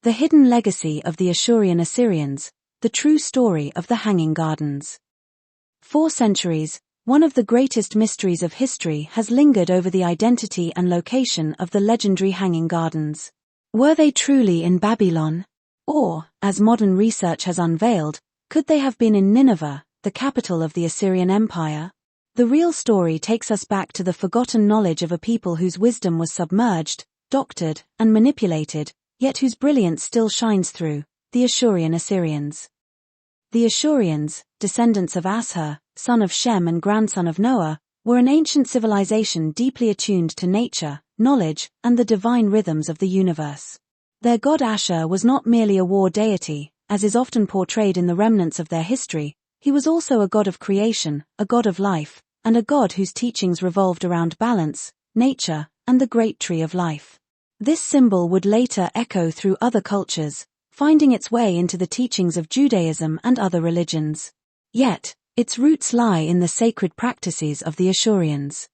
The Hidden Legacy of the Ashurian Assyrians, the True Story of the Hanging Gardens. 4 centuries, one of the greatest mysteries of history has lingered over the identity and location of the legendary Hanging Gardens. Were they truly in Babylon? Or, as modern research has unveiled, could they have been in Nineveh, the capital of the Assyrian Empire? The real story takes us back to the forgotten knowledge of a people whose wisdom was submerged, doctored, and manipulated, yet whose brilliance still shines through, the Ashurian Assyrians. The Ashurians, descendants of Ashur, son of Shem and grandson of Noah, were an ancient civilization deeply attuned to nature, knowledge, and the divine rhythms of the universe. Their god Ashur was not merely a war deity, as is often portrayed in the remnants of their history. He was also a god of creation, a god of life, and a god whose teachings revolved around balance, nature, and the great tree of life. This symbol would later echo through other cultures, finding its way into the teachings of Judaism and other religions. Yet, its roots lie in the sacred practices of the Ashurians.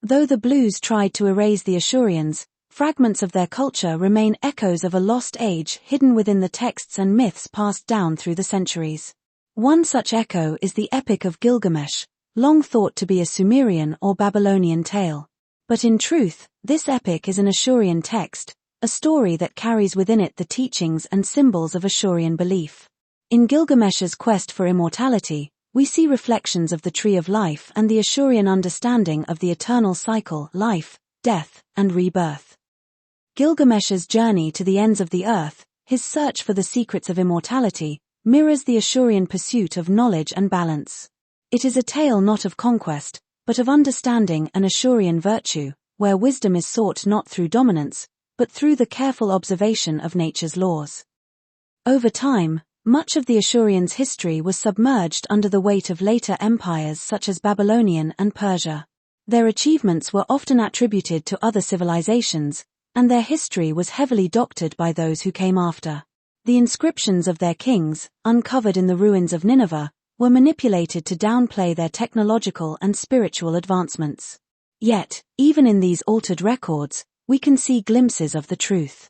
Though the Blues tried to erase the Ashurians, fragments of their culture remain echoes of a lost age hidden within the texts and myths passed down through the centuries. One such echo is the Epic of Gilgamesh, long thought to be a Sumerian or Babylonian tale. But in truth, this epic is an Ashurian text, a story that carries within it the teachings and symbols of Ashurian belief. In Gilgamesh's quest for immortality, we see reflections of the tree of life and the Ashurian understanding of the eternal cycle, life, death, and rebirth. Gilgamesh's journey to the ends of the earth, his search for the secrets of immortality, mirrors the Ashurian pursuit of knowledge and balance. It is a tale not of conquest, but of understanding and Ashurian virtue, where wisdom is sought not through dominance, but through the careful observation of nature's laws. Over time, much of the Ashurians' history was submerged under the weight of later empires such as Babylonian and Persia. Their achievements were often attributed to other civilizations, and their history was heavily doctored by those who came after. The inscriptions of their kings, uncovered in the ruins of Nineveh, were manipulated to downplay their technological and spiritual advancements. Yet, even in these altered records, we can see glimpses of the truth.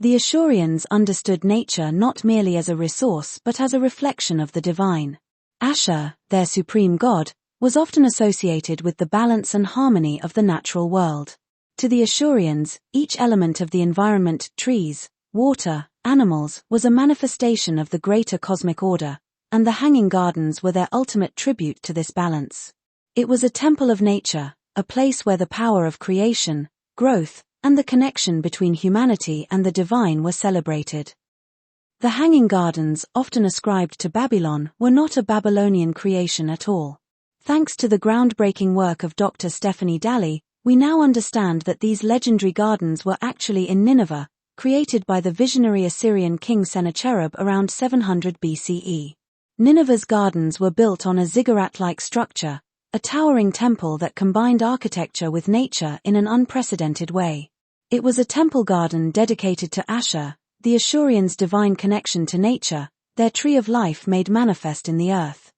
The Ashurians understood nature not merely as a resource but as a reflection of the divine. Ashur, their supreme god, was often associated with the balance and harmony of the natural world. To the Ashurians, each element of the environment, trees, water, animals, was a manifestation of the greater cosmic order, and the Hanging Gardens were their ultimate tribute to this balance. It was a temple of nature, a place where the power of creation, growth, and the connection between humanity and the divine were celebrated. The Hanging Gardens, often ascribed to Babylon, were not a Babylonian creation at all. Thanks to the groundbreaking work of Dr. Stephanie Daly, we now understand that these legendary gardens were actually in Nineveh, created by the visionary Assyrian king Sennacherib around 700 BCE. Nineveh's gardens were built on a ziggurat-like structure, a towering temple that combined architecture with nature in an unprecedented way. It was a temple garden dedicated to Ashur, the Ashurians' divine connection to nature, their tree of life made manifest in the earth.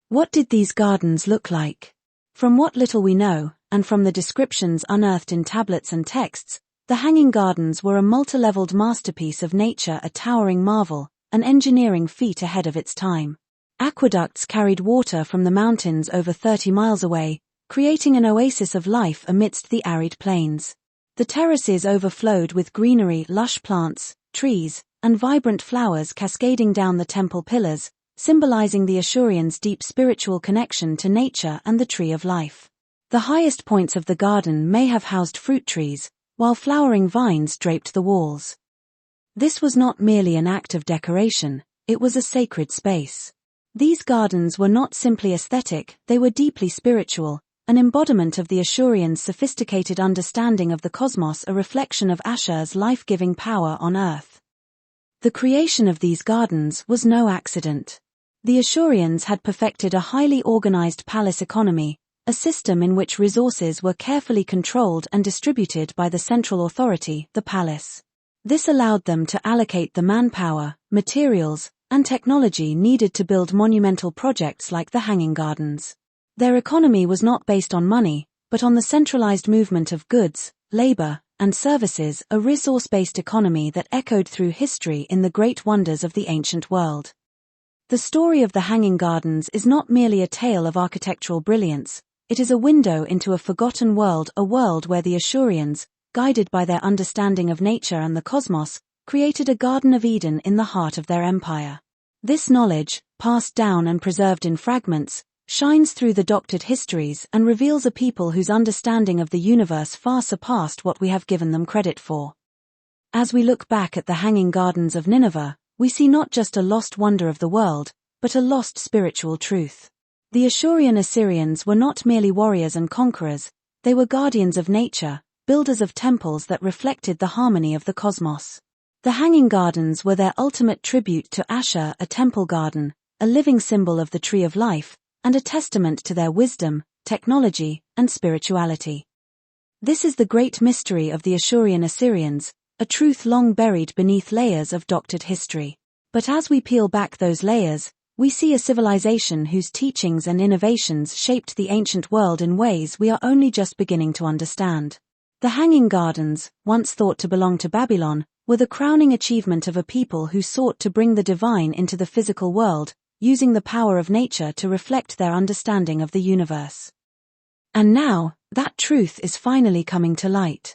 What did these gardens look like? From what little we know, and from the descriptions unearthed in tablets and texts, the Hanging Gardens were a multi-leveled masterpiece of nature, a towering marvel, an engineering feat ahead of its time. Aqueducts carried water from the mountains over 30 miles away, creating an oasis of life amidst the arid plains. The terraces overflowed with greenery, lush plants, trees, and vibrant flowers cascading down the temple pillars, symbolizing the Ashurians' deep spiritual connection to nature and the tree of life. The highest points of the garden may have housed fruit trees, while flowering vines draped the walls. This was not merely an act of decoration, it was a sacred space. These gardens were not simply aesthetic, they were deeply spiritual, an embodiment of the Ashurians' sophisticated understanding of the cosmos, a reflection of Ashur's life-giving power on earth. The creation of these gardens was no accident. The Ashurians had perfected a highly organized palace economy, a system in which resources were carefully controlled and distributed by the central authority, the palace. This allowed them to allocate the manpower, materials, and technology needed to build monumental projects like the Hanging Gardens. Their economy was not based on money, but on the centralized movement of goods, labor, and services, a resource-based economy that echoed through history in the great wonders of the ancient world. The story of the Hanging Gardens is not merely a tale of architectural brilliance, it is a window into a forgotten world, a world where the Ashurians, guided by their understanding of nature and the cosmos, created a Garden of Eden in the heart of their empire. This knowledge, passed down and preserved in fragments, shines through the doctored histories and reveals a people whose understanding of the universe far surpassed what we have given them credit for. As we look back at the Hanging Gardens of Nineveh, we see not just a lost wonder of the world, but a lost spiritual truth. The Ashurian Assyrians were not merely warriors and conquerors, they were guardians of nature, builders of temples that reflected the harmony of the cosmos. The Hanging Gardens were their ultimate tribute to Ashur, a temple garden, a living symbol of the tree of life, and a testament to their wisdom, technology, and spirituality. This is the great mystery of the Ashurian Assyrians, a truth long buried beneath layers of doctored history. But as we peel back those layers, we see a civilization whose teachings and innovations shaped the ancient world in ways we are only just beginning to understand. The Hanging Gardens, once thought to belong to Babylon, were the crowning achievement of a people who sought to bring the divine into the physical world, using the power of nature to reflect their understanding of the universe. And now, that truth is finally coming to light.